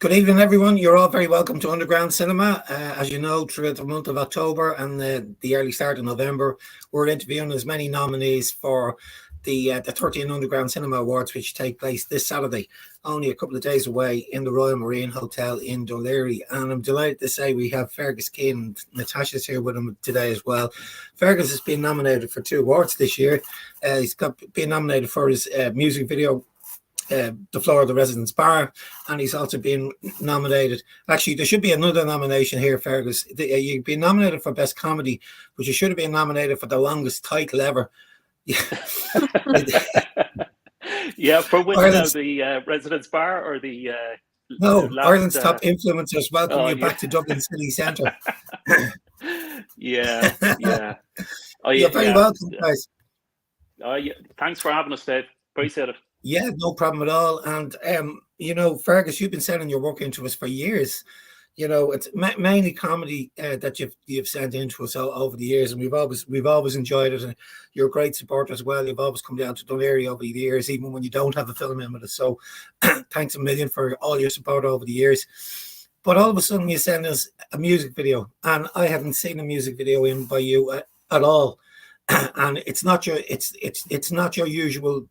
Good evening, everyone. You're all very welcome to Underground Cinema. As you know, throughout the month of October and the early start of November, we're interviewing as many nominees for the 13 Underground Cinema Awards, which take place this Saturday, only a couple of days away in the Royal Marine Hotel in Dún Laoghaire. And I'm delighted to say we have Fegus Keane and Natasha's here with him today as well. Fergus has been nominated for 2 awards this year. He's been nominated for his music video, The Floor of the Residence Bar, and he's also been nominated. Actually, there should be another nomination here, Fergus. You've been nominated for Best Comedy, but you should have been nominated for the longest title ever. Yeah, for which the Residence Bar or the Ireland's Top Influencers welcome you back to Dublin City Centre. Yeah. You're very welcome, guys. Thanks for having us, Dave. Appreciate it. Yeah, no problem at all. And Fergus, you've been sending your work into us for years. It's mainly comedy that you've sent into us over the years, and we've always enjoyed it. And you're a great supporter as well. You've always come down to Dún Laoghaire over the years, even when you don't have a film in with us. So thanks a million for all your support over the years. But all of a sudden, you send us a music video, and I haven't seen a music video in by you at all. And it's not your usual.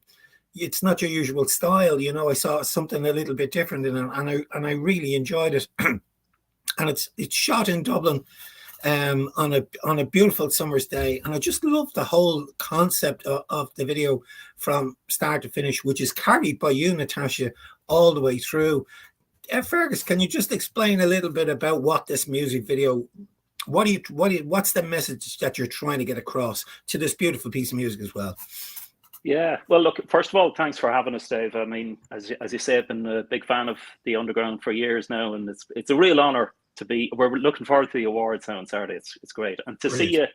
It's not your usual style, I saw something a little bit different in it, and I really enjoyed it. And it's shot in Dublin on a beautiful summer's day, and I just love the whole concept of the video from start to finish, which is carried by you, Natasha, all the way through. Fergus, can you just explain a little bit about what this music video? What's the message that you're trying to get across to this beautiful piece of music as well? Yeah, well, look, first of all, thanks for having us, Dave. I mean, as you say, I've been a big fan of the Underground for years now, and it's a real honour to be. We're looking forward to the awards now on Saturday. It's great, and to see you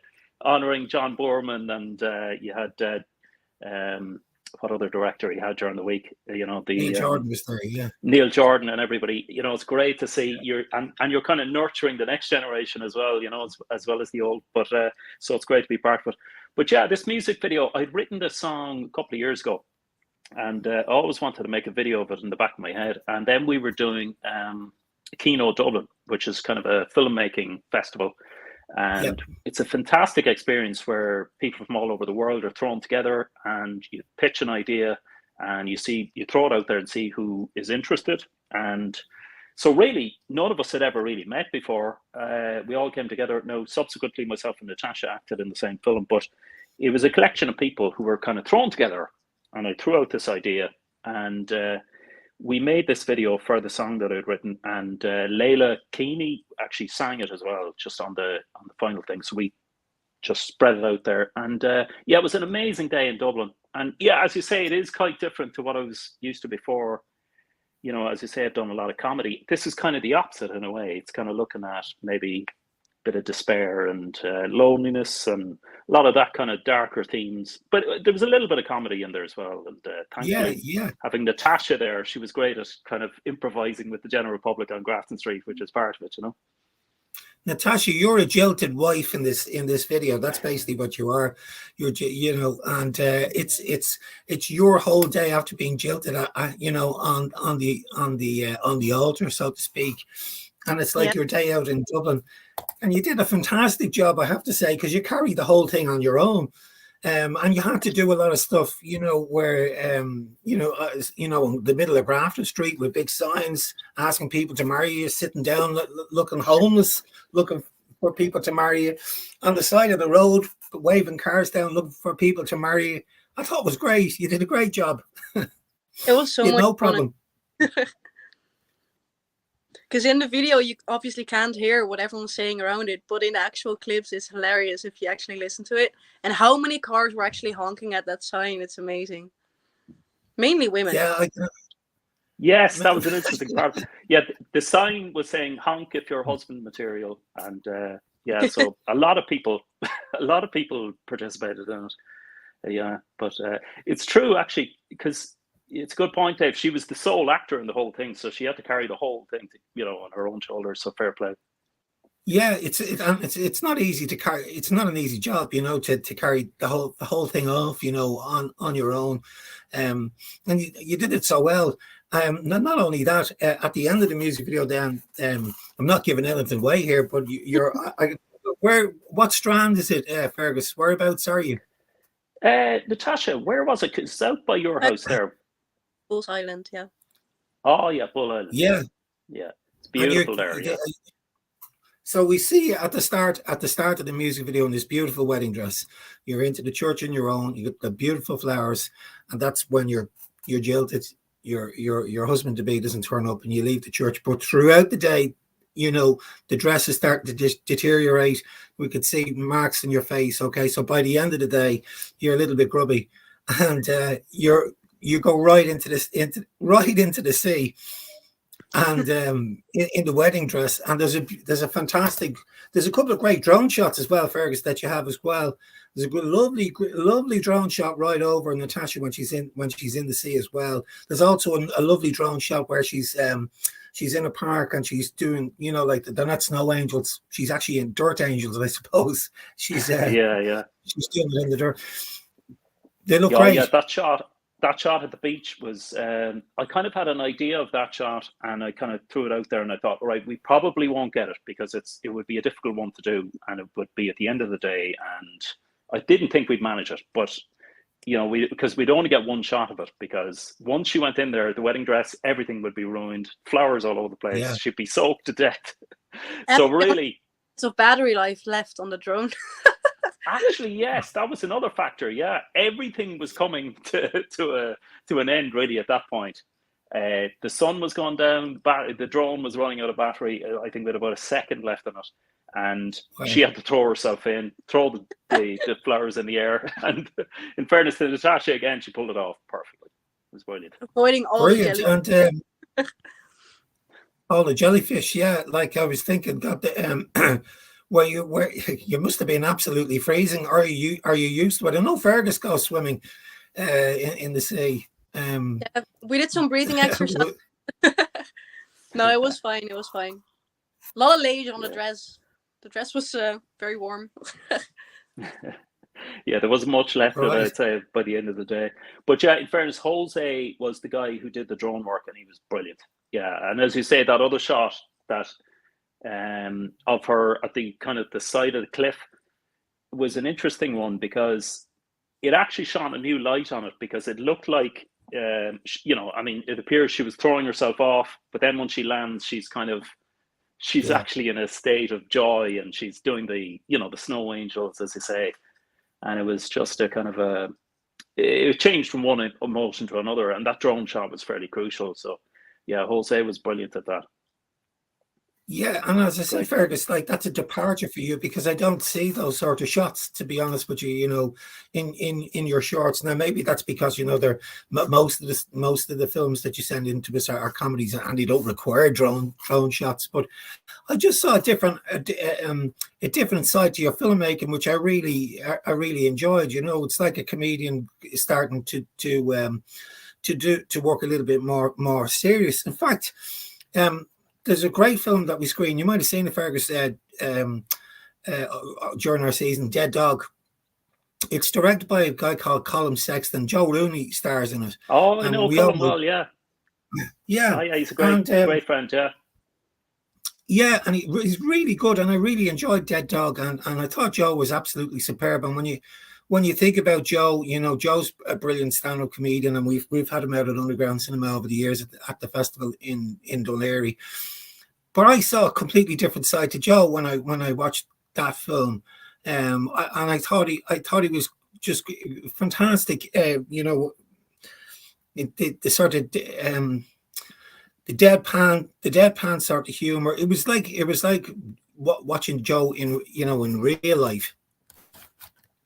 honouring John Boorman, and you had what other director he had during the week? Neil Jordan was there, yeah. Neil Jordan and everybody. It's great to see you're you're kind of nurturing the next generation as well. As well as the old. But so it's great to be part of it. But yeah, this music video, I'd written this song a couple of years ago, and I always wanted to make a video of it in the back of my head. And then we were doing Kino Dublin, which is kind of a filmmaking festival. And It's a fantastic experience where people from all over the world are thrown together, and you pitch an idea and you throw it out there and see who is interested. And so really, none of us had ever really met before. We all came together. Now, subsequently, myself and Natasha acted in the same film, but it was a collection of people who were kind of thrown together, and I threw out this idea, and we made this video for the song that I'd written, and Fegus Keane actually sang it as well, just on the final thing. So we just spread it out there, and it was an amazing day in Dublin. And yeah, as you say, it is quite different to what I was used to before. As you say, I've done a lot of comedy. This is kind of the opposite in a way. It's kind of looking at maybe a bit of despair and loneliness and a lot of that kind of darker themes. But there was a little bit of comedy in there as well. And thankfully, having Natasha there, she was great at kind of improvising with the general public on Grafton Street, which is part of it, Natasha, you're a jilted wife in this video. That's basically what you are. And it's your whole day after being jilted, on the altar, so to speak. And it's like your day out in Dublin, and you did a fantastic job, I have to say, because you carried the whole thing on your own. And you had to do a lot of stuff, where, in the middle of Grafton Street with big signs asking people to marry you, sitting down, looking homeless, looking for people to marry you, on the side of the road, waving cars down, looking for people to marry you. I thought it was great. You did a great job. It was so much no problem. Because in the video, you obviously can't hear what everyone's saying around it, but in the actual clips, it's hilarious if you actually listen to it. And how many cars were actually honking at that sign? It's amazing. Mainly women. Yeah. Yes, that was an interesting part. Yeah, the sign was saying "honk if you're husband material," and so a lot of people participated in it. But it's true actually, because it's a good point, Dave. She was the sole actor in the whole thing, so she had to carry the whole thing, on her own shoulders. So fair play. Yeah, it's not easy to carry. It's not an easy job, to carry the whole thing off, on your own. And you did it so well. Not only that, at the end of the music video, then I'm not giving anything away here, but what strand is it, Fergus? Whereabouts are you? Natasha, where was it? 'Cause it's out by your house there. Bulls Island, yeah. Oh yeah, Bull Island. Yeah, Yeah, it's beautiful there. Yeah. So we see you at the start of the music video in this beautiful wedding dress. You're into the church on your own. You get the beautiful flowers, and that's when you're jilted. Your husband to be doesn't turn up, and you leave the church. But throughout the day, the dress is starting to deteriorate. We could see marks in your face. Okay, so by the end of the day, you're a little bit grubby, and you go right into the sea. And in the wedding dress, and there's a couple of great drone shots as well, Fergus, that you have as well. There's a good, lovely drone shot right over Natasha when she's in the sea as well. There's also a lovely drone shot where she's in a park and she's doing, like they're not snow angels. She's actually in dirt angels, I suppose. She's she's doing it in the dirt. They look great. Yeah, that shot at the beach was, I kind of had an idea of that shot and I kind of threw it out there and I thought, right, we probably won't get it because it would be a difficult one to do and it would be at the end of the day. And I didn't think we'd manage it, but because we'd only get one shot of it because once she went in there, the wedding dress, everything would be ruined, flowers all over the place. Yeah. She'd be soaked to death. So really. So battery life left on the drone. Actually, yes, that was another factor. Yeah, everything was coming to an end really at that point. The sun was gone down. The drone was running out of battery. I think we had about a second left on it, and she had to throw herself in, throw the flowers in the air. And in fairness to Natasha, again, she pulled it off perfectly. It was brilliant. Avoiding all the jellyfish. And all the jellyfish. Yeah, like I was thinking, got the. Where you must have been absolutely freezing. Are you used to it? I know Fergus goes swimming in the sea. Yeah, we did some breathing exercise. No, it was fine. It was fine. A lot of layers on the dress. The dress was very warm. Yeah, there wasn't much left of it, I'd say, by the end of the day. But yeah, in fairness, Jose was the guy who did the drone work, and he was brilliant. Yeah, and as you say, that other shot that. Of her at the kind of the side of the cliff was an interesting one because it actually shone a new light on it because it looked like it appears she was throwing herself off, but then when she lands she's actually in a state of joy and she's doing the snow angels, as they say, and it was just a kind of it changed from one emotion to another, and that drone shot was fairly crucial. So yeah, Jose was brilliant at that. Yeah, and as I say, Fergus, like that's a departure for you because I don't see those sort of shots, to be honest with you. In your shorts. Now maybe that's because they're most of the films that you send into us are comedies and they don't require drone shots. But I just saw a different side to your filmmaking, which I really enjoyed. It's like a comedian starting to work a little bit more serious. In fact, there's a great film that we screened. You might have seen it, Fergus, during our season, Dead Dog. It's directed by a guy called Colin Sexton. Joe Rooney stars in it. Oh, I know Colin well, yeah. Yeah. Oh, yeah, he's a great friend, yeah. Yeah, and he's really good, and I really enjoyed Dead Dog, and I thought Joe was absolutely superb. And when you think about Joe, Joe's a brilliant stand-up comedian, and we've had him out at Underground Cinema over the years at the festival in Dún Laoghaire. But I saw a completely different side to Joe when I watched that film, and I thought he was just fantastic. The sort of the deadpan sort of humor. It was like watching Joe in real life.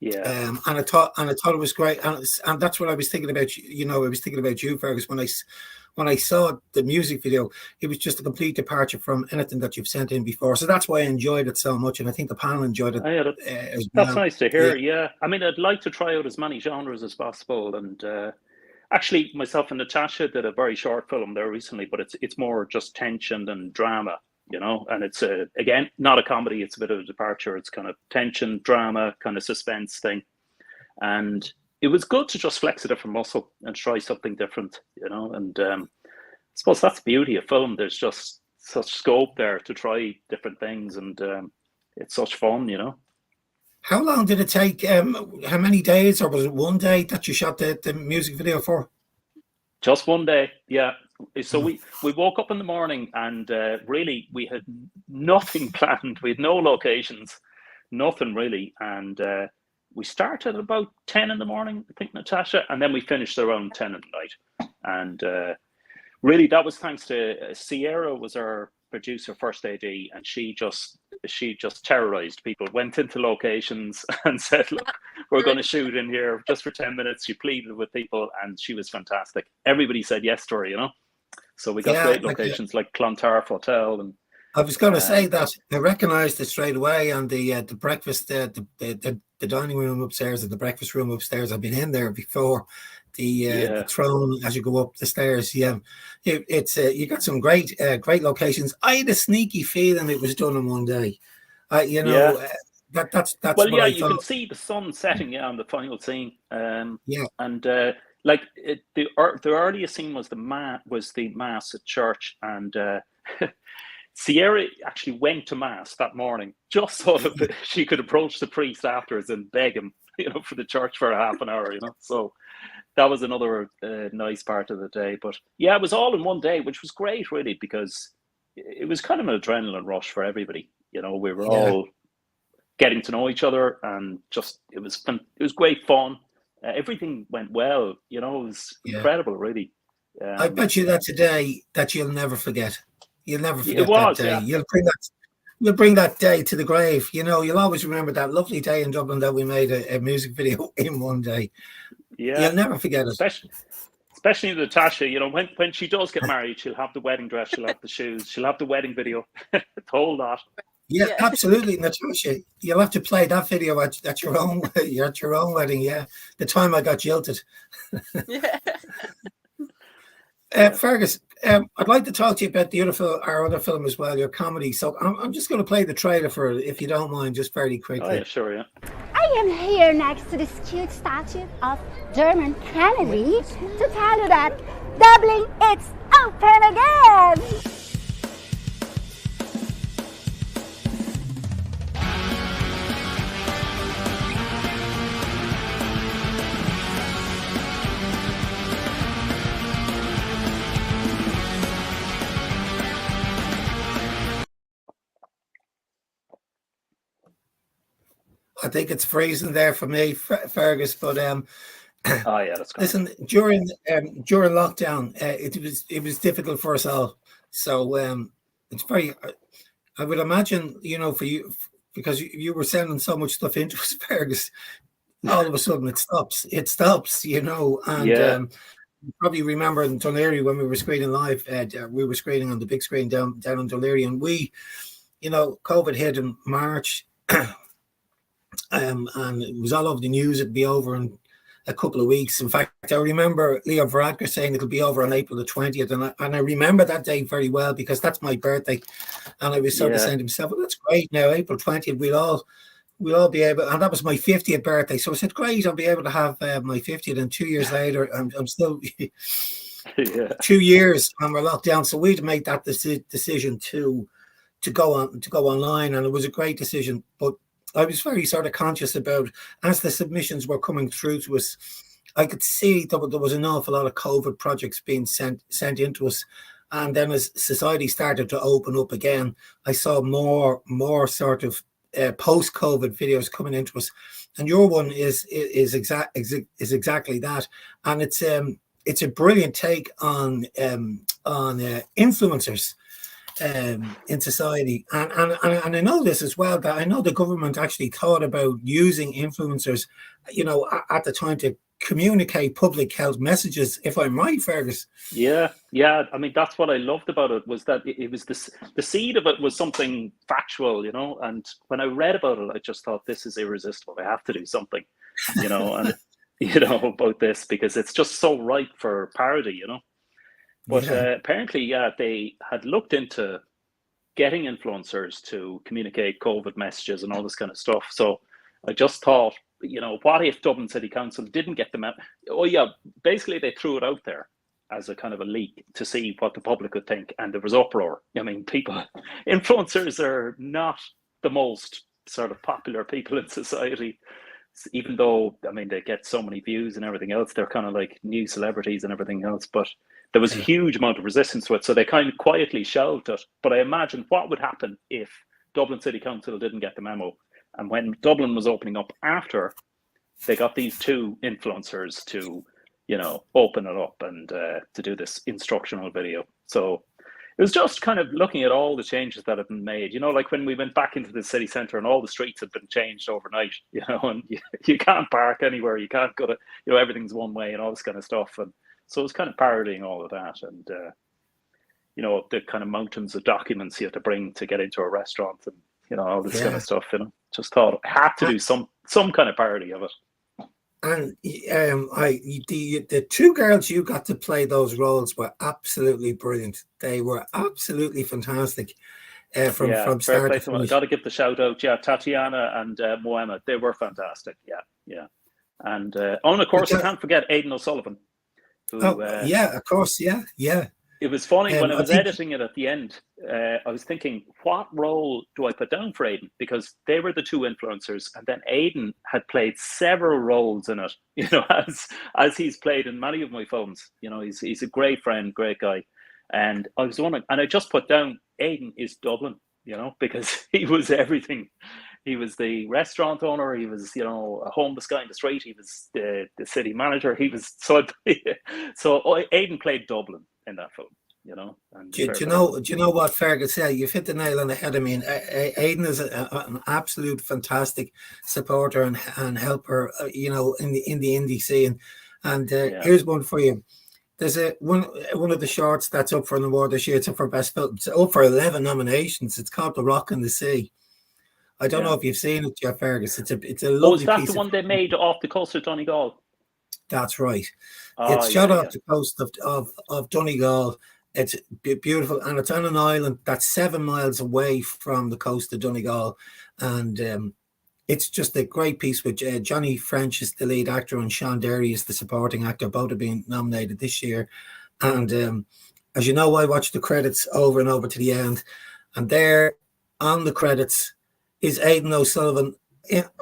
Yeah, and I thought it was great, and that's what I was thinking about. I was thinking about you, Fergus, when I saw the music video. It was just a complete departure from anything that you've sent in before. So that's why I enjoyed it so much, and I think the panel enjoyed it. As well. That's nice to hear. Yeah, I mean, I'd like to try out as many genres as possible, and actually, myself and Natasha did a very short film there recently, but it's more just tension and drama. And it's again not a comedy. It's a bit of a departure. It's kind of tension, drama, kind of suspense thing, and it was good to just flex a different muscle and try something different, And suppose that's the beauty of film. There's just such scope there to try different things, and it's such fun, you know. How long did it take? How many days, or was it one day that you shot the music video for? Just one day, yeah. So we woke up in the morning, and really we had nothing planned. We had no locations, nothing really, and we started about 10 in the morning, I think, Natasha, and then we finished around 10 at night. And really, that was thanks to Sierra, was our producer, first AD, and she just terrorized people. Went into locations and said, "Look, we're going to shoot in here just for 10 minutes." She pleaded with people, and she was fantastic. Everybody said yes to her, you know. So we got great locations like Clontarf Hotel, and I was going to say that I recognised it straight away on the breakfast, the dining room upstairs, and the breakfast room upstairs. I've been in there before. The throne as you go up the stairs. Yeah, it's you got some great locations. I had a sneaky feeling it was done in one day. That's well, what yeah, I you thought. can see the sun setting on the final scene. Yeah, and the earliest scene was the mass at church, and Sierra actually went to mass that morning just so that she could approach the priest afterwards and beg him, you know, for the church for a half an hour, you know. So that was another nice part of the day. But yeah, it was all in one day, which was great, really, because it was kind of an adrenaline rush for everybody. You know, we were all getting to know each other, and just it was great fun. Everything went well. You know, it was incredible, really. I bet you that's a day that you'll never forget. You'll never forget that day. Yeah. You'll bring that day to the grave. You know, you'll always remember that lovely day in Dublin that we made a music video in one day. Yeah, you'll never forget it. Especially Natasha. You know, when she does get married, she'll have the wedding dress, she'll have the shoes, she'll have the wedding video, the whole lot. Yeah, absolutely, Natasha. You'll have to play that video at your own wedding. Yeah, the time I got jilted. Fergus, I'd like to talk to you about our other film as well, your comedy. So I'm just going to play the trailer for it, if you don't mind, just very quickly. Oh, yeah, sure, yeah. I am here next to this cute statue of Dermot Kennedy to tell you that Dublin, it's open again! I think it's freezing there for me, Fergus. But oh yeah, that's great. Listen, during lockdown, it was difficult for us all. So it's very. I would imagine, you know, for you, because you were sending so much stuff into us, Fergus. All of a sudden, it stops. It stops, you know, and you probably remember in Dunleary when we were screening live. We were screening on the big screen down in Dunleary, and you know, COVID hit in March. And it was all over the news. It'd be over in a couple of weeks. In fact, I remember Leo Varadkar saying it'll be over on April the 20th, and I remember that day very well because that's my birthday. And I was sort of saying to myself, well, that's great. Now April 20th, we'll all be able. And that was my 50th birthday, so I said, great, I'll be able to have my 50th. And 2 years later, I'm still 2 years, and we're locked down. So we had to make that decision to go online, and it was a great decision, but I was very sort of conscious about, as the submissions were coming through to us, I could see that there was an awful lot of COVID projects being sent into us. And then as society started to open up again, I saw more sort of post-COVID videos coming into us. And your one is exactly that. And it's a brilliant take on influencers in society, and I know this as well, that I know the government actually thought about using influencers, you know, at the time to communicate public health messages, if I'm right, Fergus. Yeah. I mean, that's what I loved about it, was that it was the seed of it was something factual, you know. And when I read about it, I just thought, this is irresistible. I have to do something, you know, and you know, about this, because it's just so ripe for parody, you know. But apparently, they had looked into getting influencers to communicate COVID messages and all this kind of stuff. So I just thought, you know, what if Dublin City Council didn't get them out? Oh yeah, basically they threw it out there, as a kind of a leak to see what the public would think, and there was uproar. I mean, influencers are not the most sort of popular people in society, even though, I mean, they get so many views and everything else. They're kind of like new celebrities and everything else, but there was a huge amount of resistance to it, so they kind of quietly shelved it. But I imagine what would happen if Dublin City Council didn't get the memo, and when Dublin was opening up after, they got these two influencers to, you know, open it up and to do this instructional video. So it was just kind of looking at all the changes that have been made, you know, like when we went back into the city centre and all the streets had been changed overnight, you know, and you can't park anywhere, you can't go to, you know, everything's one way and all this kind of stuff. And so it was kind of parodying all of that. And, you know, the kind of mountains of documents you have to bring to get into a restaurant and, you know, all this kind of stuff, you know, just thought I had to do some kind of parody of it. And the two girls you got to play those roles were absolutely brilliant. They were absolutely fantastic from start to finish. I got to give the shout out, Tatiana and Moema. They were fantastic. Yeah. And of course, I can't forget Aidan O'Sullivan. Who, of course, yeah. It was funny when I was editing it at the end. I was thinking, what role do I put down for Aidan? Because they were the two influencers, and then Aidan had played several roles in it. You know, as he's played in many of my films. You know, he's a great friend, great guy. And I was wondering, and I just put down Aidan is Dublin. You know, because he was everything. He was the restaurant owner. He was, you know, a homeless guy in the street. He was the city manager. He was so Aidan played Dublin in that film, you know. And do you know what Fergus said? You've hit the nail on the head. I mean, Aidan is an absolute fantastic supporter and helper, you know, in the indie scene. And here's one for you. There's one of the shorts that's up for an award this year. It's up for best film. It's up for 11 nominations. It's called The Rock and the Sea. I don't know if you've seen it, Jeff Fergus. It's a lovely is that piece the one they made off the coast of Donegal? That's right. It's shot off the coast of Donegal. It's beautiful, and it's on an island that's 7 miles away from the coast of Donegal, and it's just a great piece with Johnny French is the lead actor and Sean Derry is the supporting actor. Both have been nominated this year, and as you know, I watched the credits over and over to the end, and there on the credits is Aidan O'Sullivan,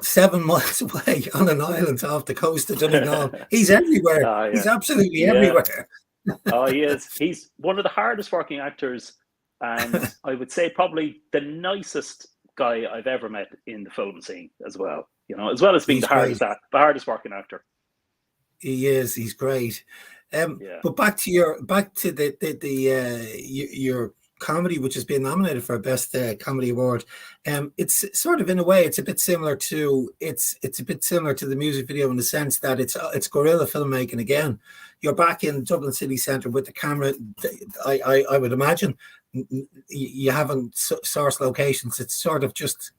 7 miles away on an island off the coast of Donegal. He's everywhere. He's absolutely everywhere. He is. He's one of the hardest working actors, and I would say probably the nicest guy I've ever met in the film scene as well. You know, as well as being the hardest working actor. He is. He's great. But back to your comedy, which has been nominated for a best comedy award. It's sort of, in a way, it's a bit similar to the music video in the sense that it's guerrilla filmmaking again. You're back in Dublin City Centre with the camera. I would imagine you haven't source locations. It's sort of just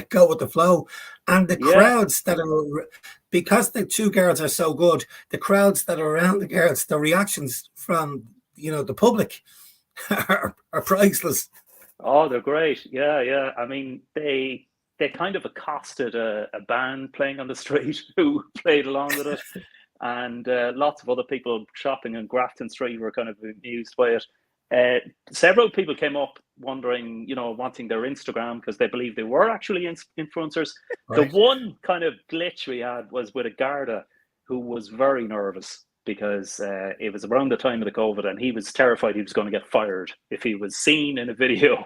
go with the flow, and the crowds that are, because the two girls are so good, the crowds that are around the girls, the reactions from, you know, the public are priceless. Oh, they're great. Yeah. I mean, they kind of accosted a band playing on the street who played along with it, and lots of other people shopping on Grafton Street were kind of amused by it. Several people came up wondering, you know, wanting their Instagram because they believed they were actually influencers. Right. The one kind of glitch we had was with a Garda who was very nervous because it was around the time of the COVID, and he was terrified he was going to get fired if he was seen in a video,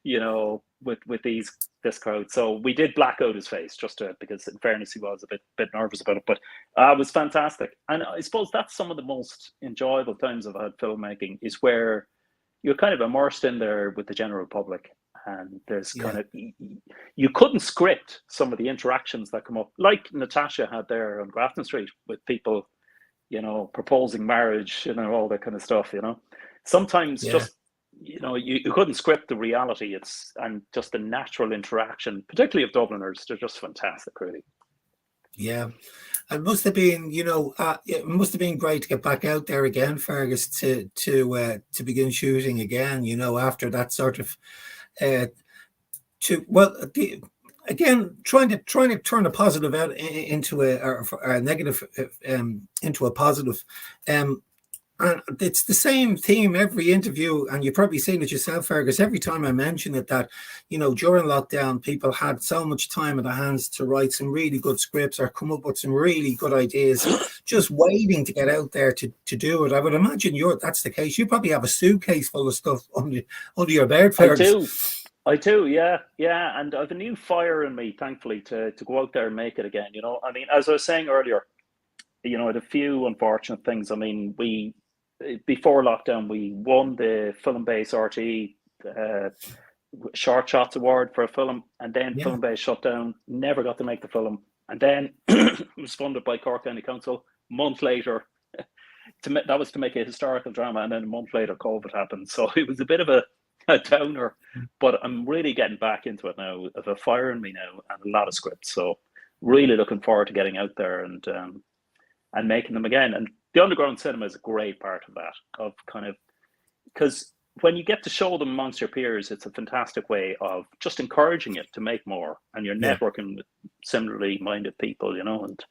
you know, with this crowd. So we did black out his face because in fairness, he was a bit nervous about it, but it was fantastic. And I suppose that's some of the most enjoyable times I've had filmmaking, is where you're kind of immersed in there with the general public. And there's kind of, you couldn't script some of the interactions that come up, like Natasha had there on Grafton Street with people, you know, proposing marriage, you know, all that kind of stuff, you know. Sometimes just, you know, you couldn't script the reality. And just the natural interaction, particularly of Dubliners, they're just fantastic, really. Yeah. It must have been, you know, it must have been great to get back out there again, Fergus, to begin shooting again, you know, after that sort of, again, trying to turn a positive out into a negative into a positive. And it's the same theme every interview, and you've probably seen it yourself, Fergus. Every time I mention it, that during lockdown, people had so much time in their hands to write some really good scripts or come up with some really good ideas, just waiting to get out there to do it. I would imagine that's the case. You probably have a suitcase full of stuff under your bed, Fergus. I do, yeah, and I have a new fire in me, thankfully, to go out there and make it again. I mean, as I was saying earlier, I had a few unfortunate things. I mean, before lockdown, we won the Film Base RTE Short Shots Award for a film, and then Film Base shut down, never got to make the film. And then it was funded by Cork County Council. A month later, that was to make a historical drama, and then a month later, COVID happened. So it was a bit of a downer, but I'm really getting back into it now. I have a fire in me now and a lot of scripts. So really looking forward to getting out there and making them again. And the underground cinema is a great part of that, of kind of, because when you get to show them amongst your peers, it's a fantastic way of just encouraging it to make more, and you're networking with similarly minded people, and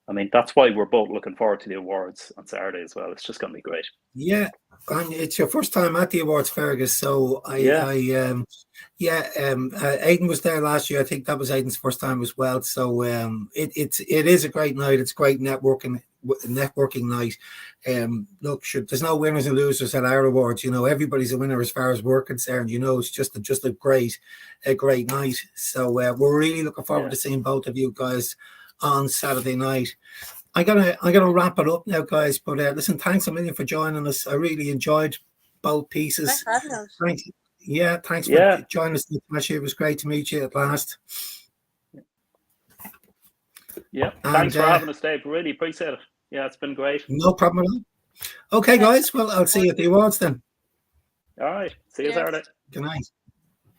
I mean, that's why we're both looking forward to the awards on Saturday as well. It's just going to be great. Yeah, and it's your first time at the awards, Fergus. So Aidan was there last year. I think that was Aidan's first time as well. So it is a great night. It's great networking night. Look, there's no winners and losers at our awards. Everybody's a winner as far as we're concerned. It's just a great night. So we're really looking forward to seeing both of you guys on Saturday night. I gotta wrap it up now, guys. But listen, thanks a million for joining us. I really enjoyed both pieces. Thanks for having us. Thanks. Yeah, thanks for joining us. It was great to meet you at last. Yeah, thanks for having us, Dave. Really appreciate it. Yeah, it's been great. No problem at all. Okay, guys. Well, I'll see you at the awards then. All right. See you Saturday. Good night.